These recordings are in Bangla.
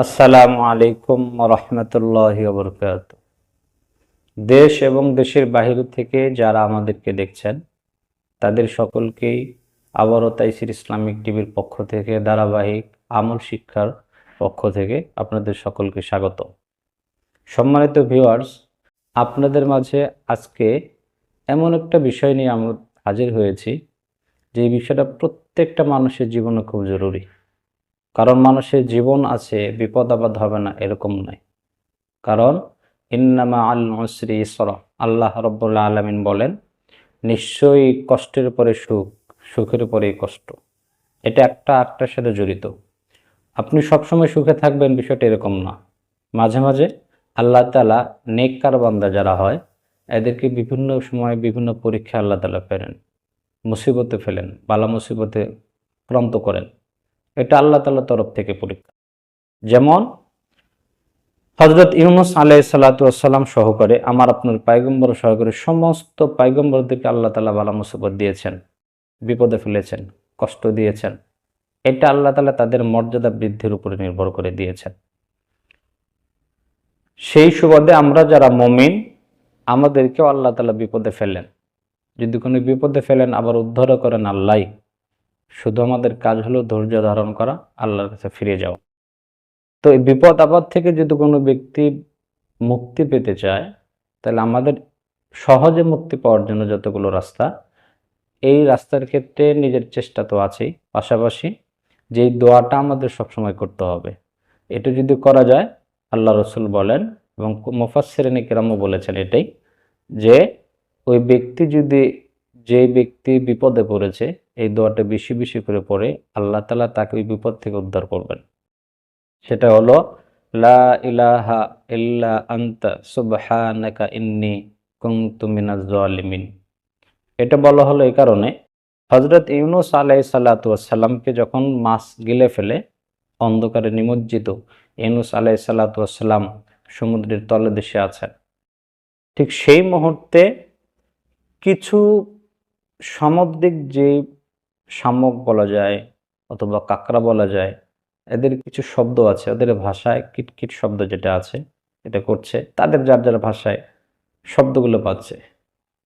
আসসালামু আলাইকুম রহমতুল্লাহি ওয়া বারাকাতুহু। দেশ এবং দেশের বাহির থেকে যারা আমাদেরকে দেখছেন তাদের সকলকেই আবারও তাইসির ইসলামিক টিভির পক্ষ থেকে ধারাবাহিক আমল শিক্ষার পক্ষ থেকে আপনাদের সকলকে স্বাগত। সম্মানিত ভিউয়ার্স, আপনাদের মাঝে আজকে এমন একটা বিষয় নিয়ে আমরা হাজির হয়েছি যে বিষয়টা প্রত্যেকটা মানুষের জীবনে খুব জরুরি। কারণ মানুষের জীবন আছে, বিপদ আপদ হবে না এরকম নয়। কারণ ইন্নামা আল উসরি ইসরা, আল্লাহ রাব্বুল আলামিন বলেন নিশ্চয়ই কষ্টের পরে সুখ, সুখের পরেই কষ্ট। এটা একটা আরেকটার সাথে জড়িত। আপনি সবসময় সুখে থাকবেন বিষয়টা এরকম না। মাঝে মাঝে আল্লাহ তাআলা নেককার বান্দা যারা হয় এদেরকে বিভিন্ন সময় বিভিন্ন পরীক্ষা আল্লাহ তাআলা ফেলেন, মুসিবতে ফেলেন, বালা মুসিবতে ক্রান্ত করেন। এটা আল্লাহ তাআলার তরফ থেকে পরীক্ষা। যেমন হযরত ইউনূস আলাইহিস সালাতু ওয়াস সালাম সহকারে আমার আপনার পয়গম্বর সহকারে সমস্ত পয়গম্বরদেরকে আল্লাহ তাআলা বালা মুসিবত দিয়েছেন, বিপদে ফেলেছেন, কষ্ট দিয়েছেন। এটা আল্লাহ তাআলা তাদের মর্যাদা বৃদ্ধির উপরে নির্ভর করে দিয়েছেন। সেই সুবাদে আমরা যারা মুমিন আমাদেরকেও আল্লাহ তাআলা বিপদে ফেলেন। যদি কোনো বিপদে ফেলেন আবার উদ্ধার করেন আল্লাহই। শুধু আমাদের কাজ হলো ধৈর্য ধারণ করা, আল্লাহর কাছে ফিরে যাওয়া। তো এই বিপদ আপদ থেকে যদি কোনো ব্যক্তি মুক্তি পেতে চায় তাহলে আমাদের সহজে মুক্তি পাওয়ার জন্য যতগুলো রাস্তা, এই রাস্তার ক্ষেত্রে নিজের চেষ্টা তো আছেই, পাশাপাশি যেই দোয়াটা আমাদের সবসময় করতে হবে। এটা যদি করা যায়, আল্লাহ রসুল বলেন এবং মুফাসসিরিনে কেরামও বলেছেন এটাই, যে ওই ব্যক্তি যদি, যে ব্যক্তি বিপদে পড়েছে এই দোয়াটা বেশি বেশি করে পড়ে আল্লাহ তাআলা তাকে ওই বিপদ থেকে উদ্ধার করবেন। সেটা হলো লা ইলাহা ইল্লা আনতা সুবহানাকা ইন্নী কুনতু মিনাজ জালিমিন। এটা বলা হলো এই কারণে, হযরত ইউনূস আলাইহিস সালাতু ওয়াস সালামকে যখন মাছ গিলে ফেলে অন্ধকারে নিমজ্জিত, ইউনূস আলাইহিস সালাতু ওয়াস সালাম সমুদ্রের তলদেশে আছেন। ঠিক সেই মুহূর্তে কিছু সামুদ্রিক যে শামুক বলা যায় অথবা কাঁকড়া বলা যায়, এদের কিছু শব্দ আছে, ওদের ভাষায় কিটকিট শব্দ যেটা আছে এটা করছে, তাদের যার যার ভাষায় শব্দগুলো পাচ্ছে।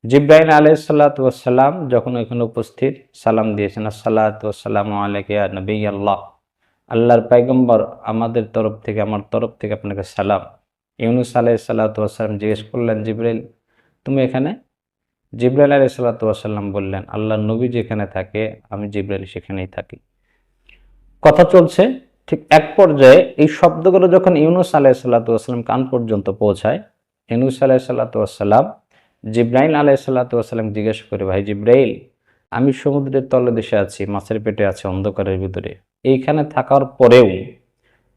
জিব্রাইল আলাইহিস সালাতু ওয়াস সালাম যখন এখানে উপস্থিত সালাম দিয়েছেন, আসসালাতু ওয়াসসালামু আলাইকা ইয়া নবিয়াল্লাহ, আল্লাহর পয়গম্বর আমাদের তরফ থেকে, আমার তরফ থেকে আপনাকে সালাম। ইউনূস আলাইহিস সালাতু ওয়াস সালাম জিজ্ঞেস করলেন, জিব্রাইল তুমি এখানে? জিব্রাইল আলাইহিস সালাতু ওয়াস সালাম বললেন, আল্লাহর নবী যেখানে থাকে আমি জিব্রাইল সেখানেই থাকি। কথা চলছে, ঠিক এক পর্যায়ে এই শব্দগুলো যখন ইউনূস আলাইহিস সালাতু ওয়াস সালাম কান পর্যন্ত পৌঁছায়, ইউনূস আলাইহিস সালাতু ওয়াস সালাম জিব্রাইল আলাইহিস সালাতু ওয়াস সালাম জিজ্ঞেস করে, ভাই জিব্রাইল আমি সমুদ্রের তলদেশে আছি, মাছের পেটে আছি, অন্ধকারের ভিতরে, এইখানে থাকার পরেও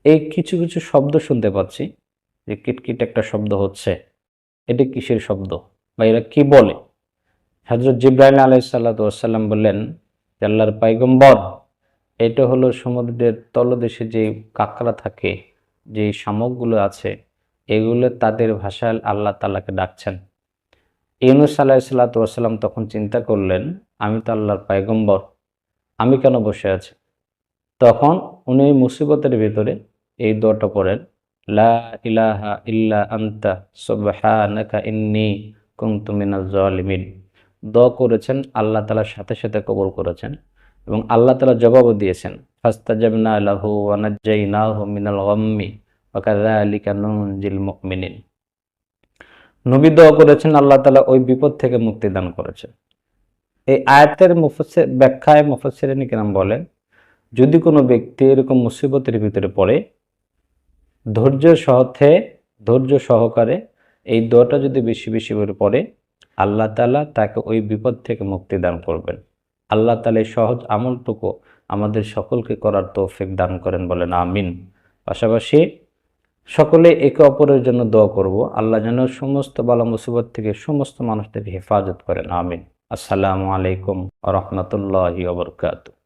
এই কিছু কিছু শব্দ শুনতে পাচ্ছি, যে কিটকিট একটা শব্দ হচ্ছে, এটা কিসের শব্দ বা এরা কি বলে? হযরত জিব্রাইল আলাইহিস সালাতু ওয়াস সালাম বললেন, আল্লাহর পয়গম্বর এটা হলো সমুদ্রের তলদেশে যে কাঁকড়া থাকে, যে শামুকগুলো আছে, এগুলো তাদের ভাষায় আল্লাহ তাআলাকে ডাকছেন। ইউনূস আলাইহিস সালাতু ওয়াস সালাম তখন চিন্তা করলেন, আমি তো আল্লাহর পয়গম্বর, আমি কেন বসে আছি? তখন উনি মুসিবতের ভিতরে এই দোয়াটা পড়েন, লা ইলাহা ইল্লা আনতা সুবহানাকা ইন্নী কুনতু মিনাজ জালিমিন। দোয়া করেছেন, আল্লাহ তাআলার সাথে সাথে কবুল করেছেন এবং আল্লাহ তাআলা জবাবও দিয়েছেন, ফাস্তাজাবনা লাহু ওয়া নাজ্জাইনাহু মিনাল গাম্মি ওয়া কাযালিকা নুনজিল মুমিনিন। নবী দোয়া করেছেন, আল্লাহ তাআলা ওই বিপদ থেকে মুক্তি দান করেছেন। এই আয়াতের ব্যাখ্যায় মুফাসসিরিনে কেরাম বলেন, যদি কোনো ব্যক্তি এরকম মুসিবতের ভিতরে পড়ে ধৈর্য সহকারে এই দোয়াটা যদি বেশি বেশি করে পড়ে, আল্লাহ তাআলা তাকে ওই বিপদ থেকে মুক্তি দান করবেন। আল্লাহ তাআলা এই সহজ আমলটুকু আমাদের সকলকে করার তৌফিক দান করেন, বলেন আমিন। পাশাপাশি সকলে একে অপরের জন্য দোয়া করব, আল্লাহ যেন সমস্ত বালা মুসিবত থেকে সমস্ত মানুষদের হেফাজত করেন, আমিন। আসসালামু আলাইকুম ওয়া রাহমাতুল্লাহি ওয়া বারাকাতুহু।